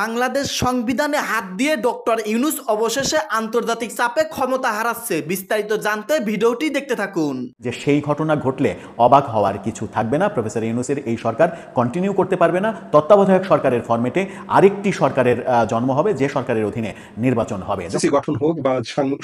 বাংলাদেশ সংবিধানে হাত দিয়ে ডক্টর ইউনূস অবশেষে আন্তর্জাতিক চাপে ক্ষমতা হারাচ্ছে। বিস্তারিত জানতে ভিডিওটি দেখতে থাকুন। যে সেই ঘটনা ঘটলে অবাক হওয়ার কিছু থাকবে না। প্রফেসর ইউনূসের এই সরকার কন্টিনিউ করতে পারবে না। তত্ত্বাবধায়ক সরকারের ফরম্যাটে আরেকটি সরকারের জন্ম হবে, যে সরকারের অধীনে নির্বাচন হবে। গঠন হোক বা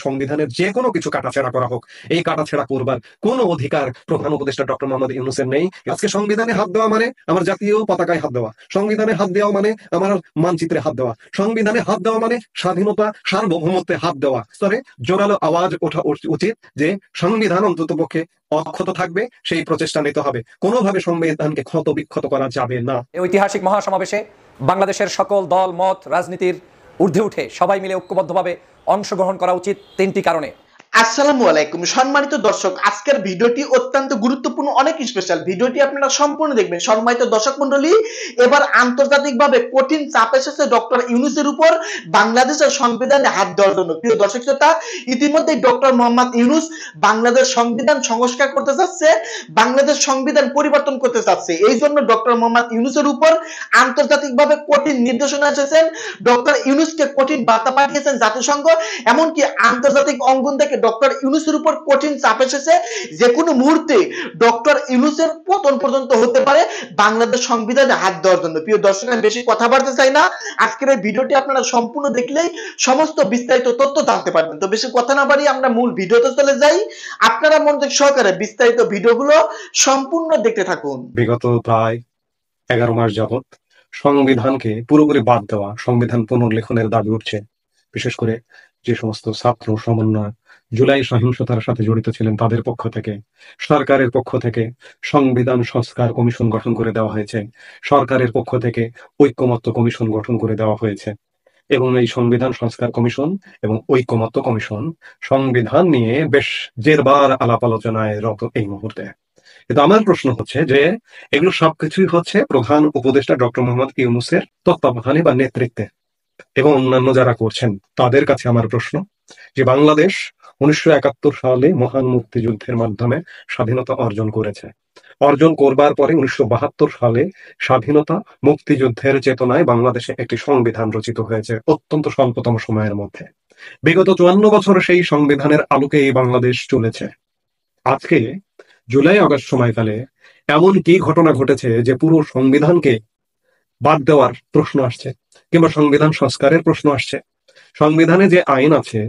সংবিধানের যে কোনো কিছু কাটাছেড়া করা হোক, এই কাটাছেড়া করবার কোনো অধিকার প্রধান উপদেষ্টা ডক্টর মোহাম্মদ ইউনূসের নেই। আজকে সংবিধানে হাত দেওয়া মানে আমার জাতীয় পতাকায় হাত দেওয়া, সংবিধানে হাত দেওয়া মানে আমার মানচিত্রে হাত দেওয়া, সংবিধানে হাত দেওয়া মানে স্বাধীনতা সার্বভৌমত্বে হাত দেওয়া। স্তরে জোরালো আওয়াজ ওঠা উচিত যে সংবিধান অন্তত পক্ষে অক্ষত থাকবে, সেই প্রচেষ্টা নিতে হবে। কোনোভাবে সংবিধানকে ক্ষত বিক্ষত করা যাবে না। ঐতিহাসিক মহাসমাবেশে বাংলাদেশের সকল দল মত রাজনীতির ঊর্ধ্বে উঠে সবাই মিলে ঐক্যবদ্ধভাবে অংশগ্রহণ করা উচিত তিনটি কারণে। আসসালামু আলাইকুম সম্মানিত দর্শক, আজকের ভিডিওটি অত্যন্ত গুরুত্বপূর্ণ, অনেক স্পেশাল। ভিডিওটি আপনারা সম্পূর্ণ দেখবেন। সম্মানিত দর্শক মণ্ডলী, এবার আন্তর্জাতিকভাবে কঠিন চাপ এসেছে ডক্টর ইউনূসের উপর বাংলাদেশের সংবিধানে হাত দেওয়ার জন্য। প্রিয় দর্শক শ্রোতা, ইতিমধ্যে ডক্টর মোহাম্মদ ইউনূস বাংলাদেশ সংবিধান সংস্কার করতে চাচ্ছে, বাংলাদেশ সংবিধান পরিবর্তন করতে চাচ্ছে। এই জন্য ডক্টর মোহাম্মদ ইউনূসের উপর আন্তর্জাতিকভাবে কঠিন নির্দেশনা এসেছেন। ডক্টর ইউনূসকে কঠিন বার্তা পাঠিয়েছেন জাতিসংঘ। এমনকি আন্তর্জাতিক অঙ্গন থেকে ডক্টর ইউনূসের উপর কঠিন চাপ এসেছে। যে কোনো মুহূর্তে ডক্টর ইউনূসের পতন পর্যন্ত হতে পারে বাংলাদেশ সংবিধানে হাত দেওয়ার জন্য। প্রিয় দর্শক, আমি বেশি কথা বলতে চাই না। আজকের এই ভিডিওটি আপনারা সম্পূর্ণ দেখলেই সমস্ত বিস্তারিত তথ্য জানতে পারবেন। তো বেশি কথা না বাড়িয়ে আমরা মূল ভিডিওতে চলে যাই। আপনারা মনোযোগ সহকারে বিস্তারিত ভিডিওগুলো সম্পূর্ণ দেখতে থাকুন। বিগত প্রায় 11 মাস যাবত সংবিধানকে পুরোপুরি বাদ দেওয়া, সংবিধান পুনর্লেখনের দাবি উঠছে। বিশেষ করে যে সমস্ত ছাত্র সমন্বয় জুলাই সহিংসতার সাথে জড়িত ছিলেন তাদের পক্ষ থেকে, সরকারের পক্ষ থেকে সংবিধান সংস্কার কমিশন গঠন করে দেওয়া হয়েছে, সরকারের পক্ষ থেকে ঐকমত্য কমিশন গঠন করে দেওয়া হয়েছে। এবং এই সংবিধান সংস্কার কমিশন এবং ঐকমত্য কমিশন সংবিধান নিয়ে বেশ জেরবার আলাপ আলোচনায় রত এই মুহূর্তে। কিন্তু আমার প্রশ্ন হচ্ছে যে এগুলো সবকিছুই হচ্ছে প্রধান উপদেষ্টা ডক্টর মোহাম্মদ ইউনূসের তত্ত্বাবধানে বা নেতৃত্বে এবং অন্যান্য যারা করছেন তাদের কাছে আমার প্রশ্ন যে বাংলাদেশ 1971 সালে মহান মুক্তিযুদ্ধের মাধ্যমে স্বাধীনতা অর্জন করেছে। অর্জন করবার পরে 1972 সালে স্বাধীনতা মুক্তিযুদ্ধের চেতনায় বাংলাদেশে একটি সংবিধান রচিত হয়েছে অত্যন্ত স্বল্পতম সময়ের মধ্যে। বিগত 54 বছর সেই সংবিধানের আলোকে এই বাংলাদেশ চলেছে। আজকে জুলাই আগস্ট সময়কালে এমন কি ঘটনা ঘটেছে যে পুরো সংবিধানকে বাদ দেওয়ার প্রশ্ন আসছে, কিংবা সংবিধান সংস্কারের প্রশ্ন আসছে। সংবিধানে যে আইন আছে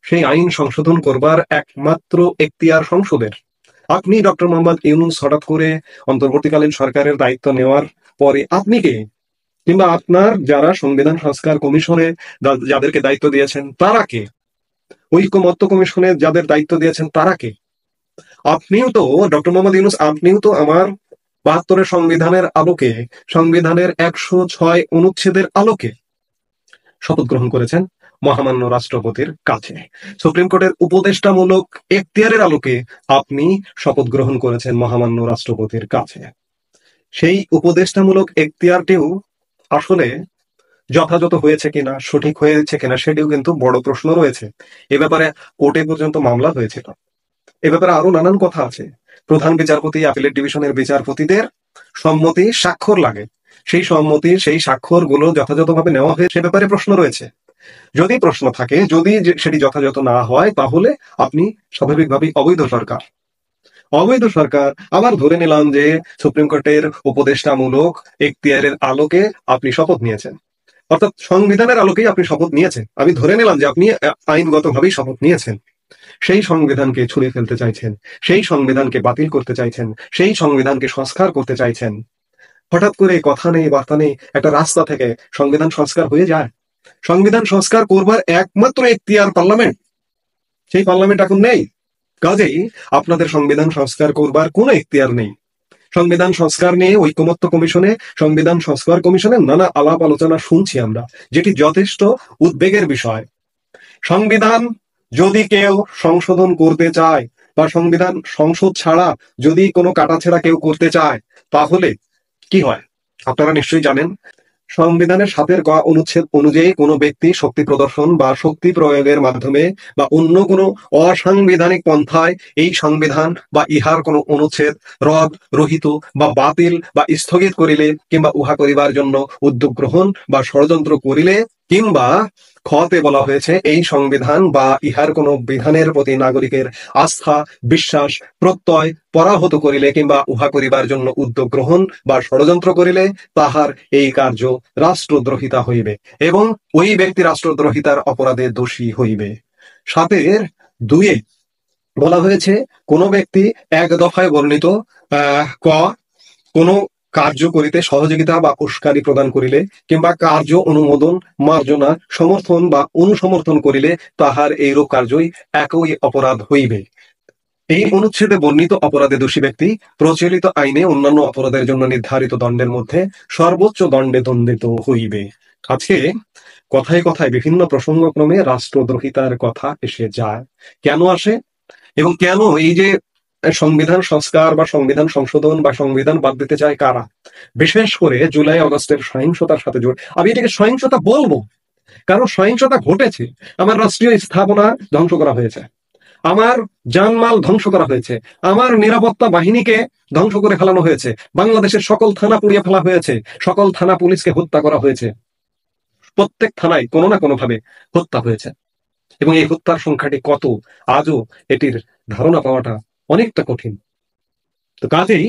সেই আইন সংশোধন করবার একমাত্র এখতিয়ার সংসদের। আপনি ডক্টর মোহাম্মদ ইউনূস হঠাৎ করে অন্তর্বর্তীকালীন সরকারের দায়িত্ব নেওয়ার পরে আপনি কে, কিংবা আপনার যারা সংবিধান সংস্কার কমিশনে যাদেরকে দায়িত্ব দিয়েছেন তারা কে, ঐকমত্য কমিশনে যাদের দায়িত্ব দিয়েছেন তারা কে? আপনিও তো ডক্টর মোহাম্মদ ইউনূস, আপনিও তো আমার 72 সংবিধানের আলোকে, সংবিধানের 106 অনুচ্ছেদের আলোকে শপথ গ্রহণ করেছেন মহামান্য রাষ্ট্রপতির কাছে। সুপ্রিম কোর্টের উপদেষ্টামূলক এখতিয়ারের আলোকে আপনি শপথ গ্রহণ করেছেন মহামান্য রাষ্ট্রপতির কাছে। সেই উপদেষ্টামূলক এখতিয়ারটিও আসলে যথাযথ হয়েছে কিনা, সঠিক হয়েছে কিনা, সেটিও কিন্তু বড় প্রশ্ন রয়েছে। এ ব্যাপারে কোর্টে পর্যন্ত মামলা হয়েছিল। এ ব্যাপারে আরো নানান কথা আছে। প্রধান বিচারপতি, অ্যাপিলেট ডিভিশনের বিচারপতিদের সম্মতি স্বাক্ষর লাগে। সেই সম্মতি, সেই স্বাক্ষর গুলো যথাযথভাবে নেওয়া হয়ে সে ব্যাপারে প্রশ্ন রয়েছে। যদি প্রশ্ন থাকে, যদি সেটি যথাযথ না হয়, তাহলে আপনি স্বাভাবিকভাবেই অবৈধ সরকার। অবৈধ সরকার আবার ধরে নিলাম যে সুপ্রিম কোর্টের উপদেষ্টামূলক এখতিয়ারের আলোকে আপনি শপথ নিয়েছেন, অর্থাৎ সংবিধানের আলোকেই আপনি শপথ নিয়েছেন। আমি ধরে নিলাম যে আপনি আইনগতভাবেই শপথ নিয়েছেন। সেই সংবিধানকে ছুঁড়ে ফেলতে চাইছেন, সেই সংবিধানকে বাতিল করতে চাইছেন, সেই সংবিধানকে সংস্কার করতে চাইছেন। হঠাৎ করে কথা নেই বার্তা নেই একটা রাস্তা থেকে সংবিধান সংস্কার হয়ে যায়। সংবিধান সংস্কার করবার একমাত্র এখতিয়ার পার্লামেন্ট, সেই পার্লামেন্ট এখন নেই। কাজেই আপনাদের সংবিধান সংস্কার করবার কোনো এখতিয়ার নেই। সংবিধান সংস্কার নিয়ে ঐকমত্য কমিশনে, সংবিধান সংস্কার কমিশনে নানা আলাপ আলোচনা শুনছি আমরা, যেটি যথেষ্ট উদ্বেগের বিষয়। সংবিধান যদি কেউ সংশোধন করতে চায় বা সংবিধান সংসদ ছাড়া যদি কোনো কাটাছেড়া কেউ করতে চায়, তাহলে কি হয় আপনারা নিশ্চয়ই জানেন। সংবিধানের 7 গ অনুচ্ছেদ অনুযায়ী কোনো ব্যক্তি শক্তি প্রদর্শন বা শক্তি প্রয়োগের মাধ্যমে বা অন্য কোনো অসাংবিধানিক পন্থায় এই সংবিধান বা ইহার কোনো অনুচ্ছেদ রদ রহিত বা বাতিল বা স্থগিত করিলে কিংবা উহা করিবার জন্য উদ্যোগ গ্রহণ বা ষড়যন্ত্র করিলে কিংবা খতে বলা হয়েছে এই সংবিধান বা ইহার কোনো বিধানের প্রতি নাগরিকের আস্থা বিশ্বাস প্রত্যয় পরাহত করিলে কিংবা উহা করিবার জন্য উদ্যোগ গ্রহণ বা ষড়যন্ত্র করিলে তাহার এই কার্য রাষ্ট্রদ্রোহিতা হইবে এবং ওই ব্যক্তি রাষ্ট্রদ্রোহিতার অপরাধে দোষী হইবে। 7-2 বলা হয়েছে কোন ব্যক্তি এক দফায় বর্ণিত ক কোন কার্য করিতে সহযোগিতা বা উস্কানি প্রদান করিলে কিংবা কার্য অনুমোদন মার্জনা সমর্থন বা অনুসমর্থন করিলে তাহার এইরূপ কার্যই একই অপরাধ হইবে। এই অনুচ্ছেদে বর্ণিত অপরাধে দোষী ব্যক্তি প্রচলিত আইনে অন্যান্য অপরাধের জন্য নির্ধারিত দণ্ডের মধ্যে সর্বোচ্চ দণ্ডে দণ্ডিত হইবে। আজকে কথায় কথায় বিভিন্ন প্রসঙ্গক্রমে রাষ্ট্রদ্রোহিতার কথা এসে যায়। কেন আসে এবং কেন এই যে সংবিধান সংস্কার বা সংবিধান সংশোধন বা সংবিধান বাদ দিতে চায় কারা? বিশেষ করে জুলাই আগস্টের সহিংসতার সাথে জড়িত। আমি এটাকে সহিংসতা বলবো কারণ সহিংসতা ঘটেছে। আমার রাষ্ট্রীয় স্থাপনা ধ্বংস করা হয়েছে, আমার জানমাল ধ্বংস করা হয়েছে, আমার নিরাপত্তা বাহিনীকে ধ্বংস করে ফেলানো হয়েছে, বাংলাদেশের সকল থানা পুড়িয়ে ফেলা হয়েছে, সকল থানা পুলিশকে হত্যা করা হয়েছে, প্রত্যেক থানায় কোনো না কোনো ভাবে হত্যা হয়েছে এবং এই হত্যার সংখ্যাটি কত আজও এটির ধারণা পাওয়াটা অনেকটা কঠিন। তো কাজেই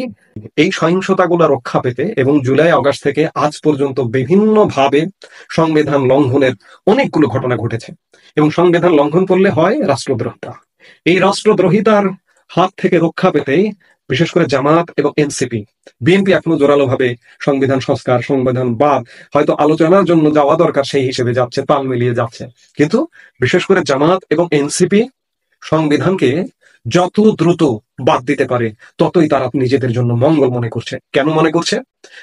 এই সহিংসতাগুলো রক্ষা পেতে এবং জুলাই আগস্ট থেকে আজ পর্যন্ত বিভিন্ন ভাবে সংবিধান লঙ্ঘনের অনেকগুলো ঘটনা ঘটেছে এবং সংবিধান লঙ্ঘন করলে হয় রাষ্ট্রদ্রোহিতা। এই রাষ্ট্রদ্রোহিতার হাত থেকে রক্ষা পেতেই বিশেষ করে জামাত এবং এনসিপি, বিএনপি এখনো জোরালো ভাবে সংবিধান সংস্কার সংবিধান বাদ হয়তো আলোচনার জন্য যাওয়া দরকার সেই হিসেবে যাচ্ছে, তাল মিলিয়ে যাচ্ছে, কিন্তু বিশেষ করে জামাত এবং এনসিপি সংবিধানকে যত দ্রুত বাদ দিতে পারে ততই তারা নিজেদের জন্য মঙ্গল মনে করছে। কেন মনে করছে?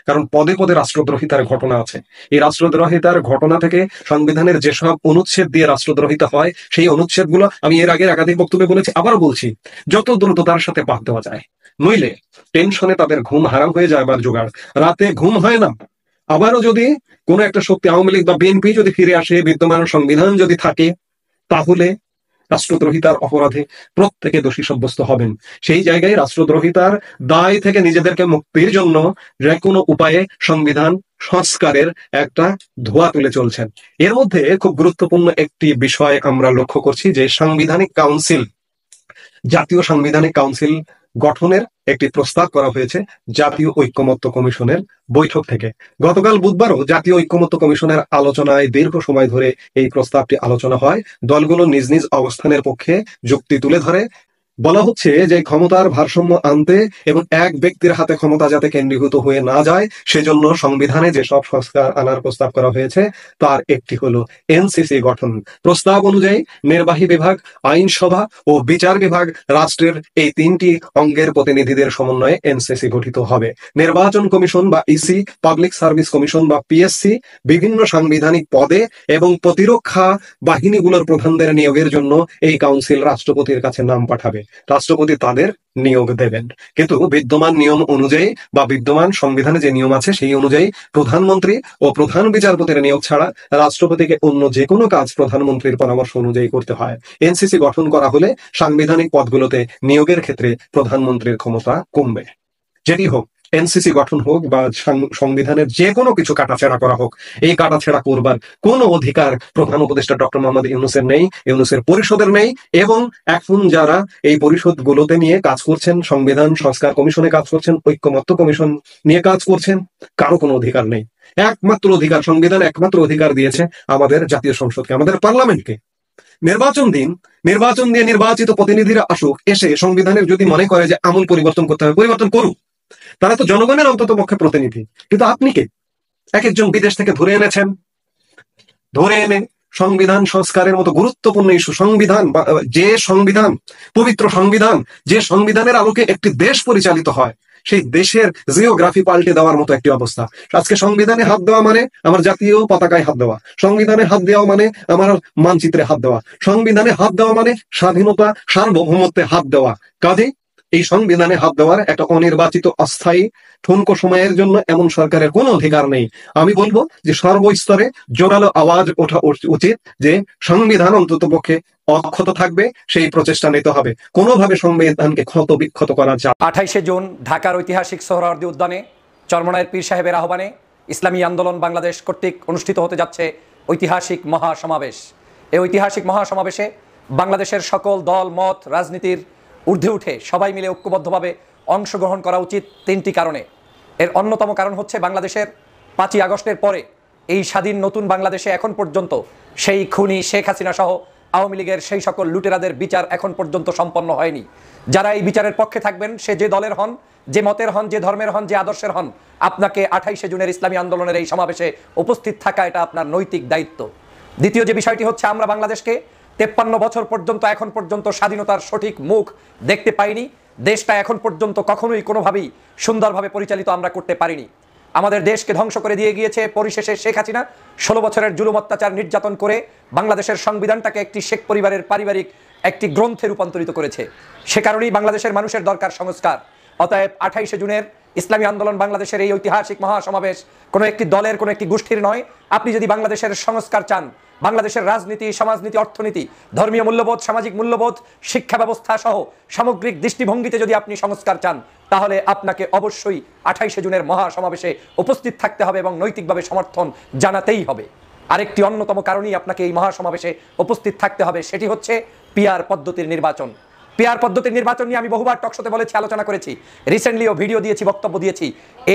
কারণ পদে পদে রাষ্ট্রদ্রোহিতার ঘটনা আছে। এই রাষ্ট্রদ্রোহিতার ঘটনা থেকে সংবিধানের যেসব অনুচ্ছেদ দিয়ে রাষ্ট্রদ্রোহিতা হয় সেই অনুচ্ছেদগুলো আমি এর আগে একাধিক বক্তব্যে বলেছি, আবারও বলছি, যত দ্রুত তার সাথে বাদ দেওয়া যায়, নইলে টেনশনে তাদের ঘুম হারাম হয়ে যায়। আবার জোগাড় রাতে ঘুম হয় না। আবারও যদি কোনো একটা শক্তি আওয়ামী লীগ বা বিএনপি যদি ফিরে আসে, বিদ্যমান সংবিধান যদি থাকে, তাহলে রাষ্ট্রদ্রোহিতার অপরাধে প্রত্যেকে দোষী সাব্যস্ত হবেন। সেই জায়গায় রাষ্ট্রদ্রোহিতার দায় থেকে নিজেদেরকে মুক্তির জন্য যে কোনো উপায়ে সংবিধান সংস্কারের একটা ধোঁয়া তুলে চলছেন। এর মধ্যে খুব গুরুত্বপূর্ণ একটি বিষয় আমরা লক্ষ্য করছি যে সাংবিধানিক কাউন্সিল, জাতীয় সাংবিধানিক কাউন্সিল গঠনের একটি প্রস্তাব করা হয়েছে জাতীয় ঐক্যমত্য কমিশনের বৈঠক থেকে। গতকাল বুধবারও জাতীয় ঐক্যমত্য কমিশনের আলোচনায় দীর্ঘ সময় ধরে এই প্রস্তাবটি আলোচনা হয়। দলগুলো নিজ নিজ অবস্থানের পক্ষে যুক্তি তুলে ধরে। বলা হচ্ছে যে ক্ষমতার ভারসাম্য আনতে এবং এক ব্যক্তির হাতে ক্ষমতা যাতে কেন্দ্রীভূত হয়ে না যায় সেজন্য সংবিধানে যেসব সংস্কার আনার প্রস্তাব করা হয়েছে তার একটি হলো এনসিসি গঠন। প্রস্তাব অনুযায়ী নির্বাহী বিভাগ, আইনসভা ও বিচার বিভাগ, রাষ্ট্রের এই 3টি অঙ্গের প্রতিনিধিদের সমন্বয়ে এনসিসি গঠিত হবে। নির্বাচন কমিশন বা ইসি, পাবলিক সার্ভিস কমিশন বা পিএসসি বিভিন্ন সাংবিধানিক পদে এবং প্রতিরক্ষা বাহিনীগুলোর প্রধানদের নিয়োগের জন্য এই কাউন্সিল রাষ্ট্রপতির কাছে নাম পাঠাবে। রাষ্ট্রপতি তাদের নিয়োগ দেবেন, কিন্তু বিদ্যমান নিয়ম অনুযায়ী বা বিদ্যমান সংবিধানে যে নিয়ম আছে সেই অনুযায়ী প্রধানমন্ত্রী ও প্রধান বিচারপতির নিয়োগ ছাড়া রাষ্ট্রপতিকে অন্য যে কোনো কাজ প্রধানমন্ত্রীর পরামর্শ অনুযায়ী করতে হয়। এনসিসি গঠন করা হলে সাংবিধানিক পদগুলোতে নিয়োগের ক্ষেত্রে প্রধানমন্ত্রীর ক্ষমতা কমবে। যেটি হোক, এনসিসি গঠন হোক বা সংবিধানের যে কোনো কিছু কাটাছেড়া করা হোক, এই কাটাছেড়া করবার কোন অধিকার প্রধান উপদেষ্টা ডক্টর মোহাম্মদ ইউনূসের নেই, ইউনূসের পরিষদের নেই এবং এখন যারা এই পরিষদ গুলোতে নিয়ে কাজ করছেন, সংবিধান সংস্কার কমিশনে কাজ করছেন, ঐক্যমত্য কমিশন নিয়ে কাজ করছেন, কারো কোনো অধিকার নেই। একমাত্র অধিকার, সংবিধান একমাত্র অধিকার দিয়েছে আমাদের জাতীয় সংসদকে, আমাদের পার্লামেন্টকে। নির্বাচন দিন, নির্বাচন দিয়ে নির্বাচিত প্রতিনিধিরা আসুক, এসে সংবিধানের যদি মনে করে যে আমূল পরিবর্তন করতে হবে, পরিবর্তন করুক। তারা তো জনগণের অন্তত পক্ষে প্রতিনিধি। কিন্তু আপনি কে? এক একজন বিদেশ থেকে ধরে এনেছেন, ধরে এনে সংবিধান সংস্কারের মতো গুরুত্বপূর্ণ ইস্যু, সংবিধান, যে সংবিধান, পবিত্র সংবিধান, যে সংবিধানের আলোকে একটি দেশ পরিচালিত হয়, সেই দেশের জিওগ্রাফি পাল্টে দেওয়ার মতো একটি অবস্থা। আজকে সংবিধানে হাত দেওয়া মানে আমার জাতীয় পতাকায় হাত দেওয়া, সংবিধানে হাত দেওয়া মানে আমার মানচিত্রে হাত দেওয়া, সংবিধানে হাত দেওয়া মানে স্বাধীনতা সার্বভৌমত্বে হাত দেওয়া। কাজে এই সংবিধানে হাত দেওয়ার একটা অনির্বাচিত অস্থায়ী ঠুনকো সময়ের জন্য এমন সরকারের কোনো অধিকার নেই। আমি বলবো যে সর্বস্তরে জোরালো আওয়াজ ওঠা উচিত যে সংবিধান অন্ততপক্ষে অক্ষত থাকবে, সেই প্রচেষ্টা নিতে হবে। কোনোভাবে সংবিধানকে ক্ষত বিক্ষত করা যায়। 28শে জুন ঢাকার ঐতিহাসিক সোহরাওয়ার্দী উদ্যানে চরমনায়ের পীর সাহেবের আহ্বানে ইসলামী আন্দোলন বাংলাদেশ কর্তৃক অনুষ্ঠিত হতে যাচ্ছে ঐতিহাসিক মহাসমাবেশ। এই ঐতিহাসিক মহাসমাবেশে বাংলাদেশের সকল দল মত রাজনীতির ঊর্ধ্বে উঠে সবাই মিলে ঐক্যবদ্ধভাবে অংশগ্রহণ করা উচিত তিনটি কারণে। এর অন্যতম কারণ হচ্ছে বাংলাদেশের 5ই আগস্টের পরে এই স্বাধীন নতুন বাংলাদেশে এখন পর্যন্ত সেই খুনি শেখ হাসিনা সহ আওয়ামী লীগের সেই সকল লুটেরাদের বিচার এখন পর্যন্ত সম্পন্ন হয়নি। যারা এই বিচারের পক্ষে থাকবেন, সে যে দলের হন, যে মতের হন, যে ধর্মের হন, যে আদর্শের হন, আপনাকে 28শে জুনের ইসলামী আন্দোলনের এই সমাবেশে উপস্থিত থাকা এটা আপনার নৈতিক দায়িত্ব। দ্বিতীয় যে বিষয়টি হচ্ছে, আমরা বাংলাদেশকে 53 বছর পর্যন্ত এখন পর্যন্ত স্বাধীনতার সঠিক মুখ দেখতে পাইনি। দেশটা এখন পর্যন্ত কখনোই কোনোভাবেই সুন্দরভাবে পরিচালিত আমরা করতে পারিনি। আমাদের দেশকে ধ্বংস করে দিয়ে গিয়েছে পরিশেষে শেখ হাসিনা। 16 বছরের জুলুম অত্যাচার নির্যাতন করে বাংলাদেশের সংবিধানটাকে একটি শেখ পরিবারের পারিবারিক একটি গ্রন্থে রূপান্তরিত করেছে। সে কারণেই বাংলাদেশের মানুষের দরকার সংস্কার। অতএব 28শে জুনের ইসলামী আন্দোলন বাংলাদেশের এই ঐতিহাসিক মহাসমাবেশ কোনো একটি দলের, কোনো একটি গোষ্ঠীর নয়। আপনি যদি বাংলাদেশের সংস্কার চান, বাংলাদেশের রাজনীতি, সমাজনীতি, অর্থনীতি, ধর্মীয় মূল্যবোধ, সামাজিক মূল্যবোধ, শিক্ষা ব্যবস্থা সহ সামগ্রিক দৃষ্টিভঙ্গিতে যদি আপনি সংস্কার চান, তাহলে আপনাকে অবশ্যই 28শে জুনের মহাসমাবেশে উপস্থিত থাকতে হবে এবং নৈতিকভাবে সমর্থন জানাতেই হবে। আরেকটি অন্যতম কারণেই আপনাকে এই মহাসমাবেশে উপস্থিত থাকতে হবে, সেটি হচ্ছে পিআর পদ্ধতির নির্বাচন। পিআর পদ্ধতির নির্বাচন নিয়ে আমি বহুবার টকশোতে বলেছি, আলোচনা করেছি, রিসেন্টলিও ভিডিও দিয়েছি, বক্তব্য দিয়েছি।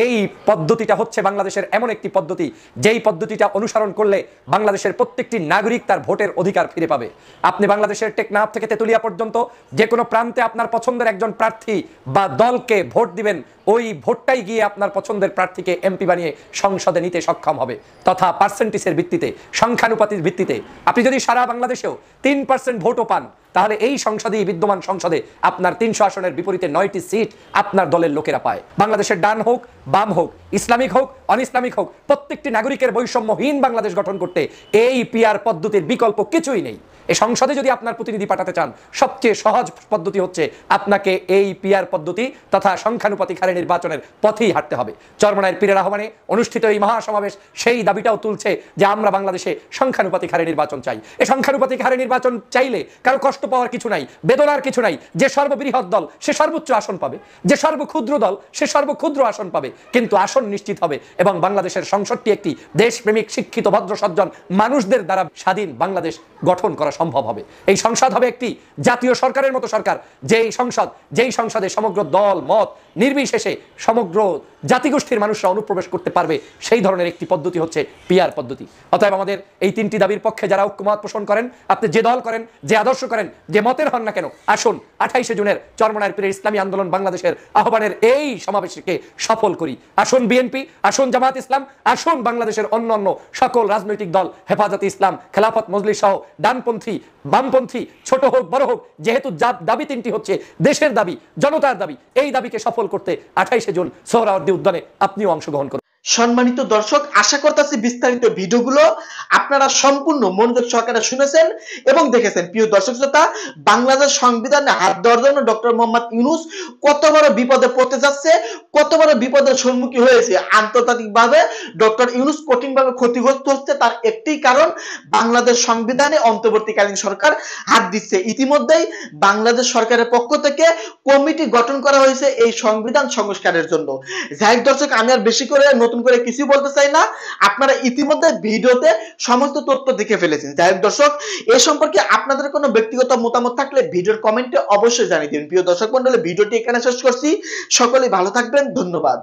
এই পদ্ধতিটা হচ্ছে বাংলাদেশের এমন একটি পদ্ধতি, যেই পদ্ধতিটা অনুসরণ করলে বাংলাদেশের প্রত্যেকটি নাগরিক তার ভোটের অধিকার ফিরে পাবে। আপনি বাংলাদেশের টেকনাফ থেকে তেতুলিয়া পর্যন্ত যে কোনো প্রান্তে আপনার পছন্দের একজন প্রার্থী বা দলকে ভোট দিবেন, ওই ভোটটাই গিয়ে আপনার পছন্দের প্রার্থীকে এমপি বানিয়ে সংসদে নিতে সক্ষম হবে, তথা পার্সেন্টেজের ভিত্তিতে, সংখ্যানুপাতির ভিত্তিতে। আপনি যদি সারা বাংলাদেশেও 3% ভোটও পান, তাহলে এই সংসদেই, বিদ্যমান সংসদে আপনার 300 আসনের বিপরীতে 9টি সিট আপনার দলের লোকেরা পায়। বাংলাদেশের ডান হোক, বাম হোক, ইসলামিক হোক, অনইসলামিক হোক, প্রত্যেকটি নাগরিকের বৈষম্যহীন বাংলাদেশ গঠন করতে এই পিআর পদ্ধতির বিকল্প কিছুই নেই। এই সংসদে যদি আপনার প্রতিনিধি পাঠাতে চান, সবচেয়ে সহজ পদ্ধতি হচ্ছে আপনাকে এই পিআর পদ্ধতি তথা সংখ্যানুপাতিক হারে নির্বাচনের পথেই হাঁটতে হবে। চরমনায়ের পীরের আহ্বানে অনুষ্ঠিত এই মহাসমাবেশ সেই দাবিটাও তুলছে যে আমরা বাংলাদেশে সংখ্যানুপাতিক হারে নির্বাচন চাই। এই সংখ্যানুপাতিক হারে নির্বাচন চাইলে কারো কষ্ট পাওয়ার কিছু নাই, বেদনার কিছু নাই। যে সর্ববৃহৎ দল সে সর্বোচ্চ আসন পাবে, যে সর্বক্ষুদ্র দল সে সর্বক্ষুদ্র আসন পাবে, কিন্তু আসন নিশ্চিত হবে এবং বাংলাদেশের সংসদটি একটি দেশপ্রেমিক, শিক্ষিত, ভদ্র, সজ্জন মানুষদের দ্বারা স্বাধীন বাংলাদেশ গঠন করা সম্ভব হবে। এই সংসদ হবে একটি জাতীয় সরকারের মতো সরকার, যেই সংসদে সমগ্র দল মত নির্বিশেষে সমগ্র জাতিগোষ্ঠীর মানুষরা অনুপ্রবেশ করতে পারবে। সেই ধরনের একটি পদ্ধতি হচ্ছে পিআর পদ্ধতি। অতএব আমাদের এই তিনটি দাবির পক্ষে যারা ঐক্যমত পোষণ করেন, আপনি যে দল করেন, যে আদর্শ করেন, যে মতের হন না কেন, আসুন 28শে জুনের চরমনায়ের পীরের ইসলামী আন্দোলন বাংলাদেশের আহ্বানের এই সমাবেশকে সফল করি। আসুন বিএনপি, আসুন জামাত ইসলাম, আসুন বাংলাদেশের অন্যান্য সকল রাজনৈতিক দল, হেফাজতে ইসলাম, খেলাফত মজলিস সহ ডানপন্থী, বামপন্থী, ছোট হোক বড় হোক, যেহেতু দাবি তিনটি হচ্ছে দেশের দাবি, জনতার দাবি, এই দাবিকে সফল করতে 28শে জুন সোহরাওয়ার্দী উদ্যানে আপনিও অংশগ্রহণ করুন। সম্মানিত দর্শক, আশা করতেছি বিস্তারিত ভিডিওগুলো আপনারা সম্পূর্ণ মনোযোগ সহকারে শুনেছেন এবং দেখেছেন। প্রিয় দর্শক শ্রোতা, বাংলাদেশ সংবিধানে হাত দেওয়ার জন্য ডক্টর মোহাম্মদ ইউনূস কত বড় বিপদে পড়তে যাচ্ছে, কত বড় বিপদের সম্মুখীন হয়েছে। আন্তর্জাতিকভাবে ডক্টর ইউনূস কঠিনভাবে ক্ষতিগ্রস্ত হচ্ছে, তার একটি কারণ বাংলাদেশ সংবিধানে অন্তর্বর্তীকালীন সরকার হাত দিচ্ছে। ইতিমধ্যেই বাংলাদেশ সরকারের পক্ষ থেকে কমিটি গঠন করা হয়েছে এই সংবিধান সংস্কারের জন্য। যাই হোক দর্শক, আমি আর বেশি করে নতুন করে কিছু বলতে চাই না, আপনারা ইতিমধ্যে ভিডিওতে সমস্ত তথ্য দেখে ফেলেছেন। যাই হোক দর্শক, এ সম্পর্কে আপনাদের কোনো ব্যক্তিগত মতামত থাকলে ভিডিওর কমেন্টে অবশ্যই জানিয়ে দিন। প্রিয় দর্শক মণ্ডলী, ভিডিওটি এখানে শেষ করছি। সকলেই ভালো থাকবেন, ধন্যবাদ।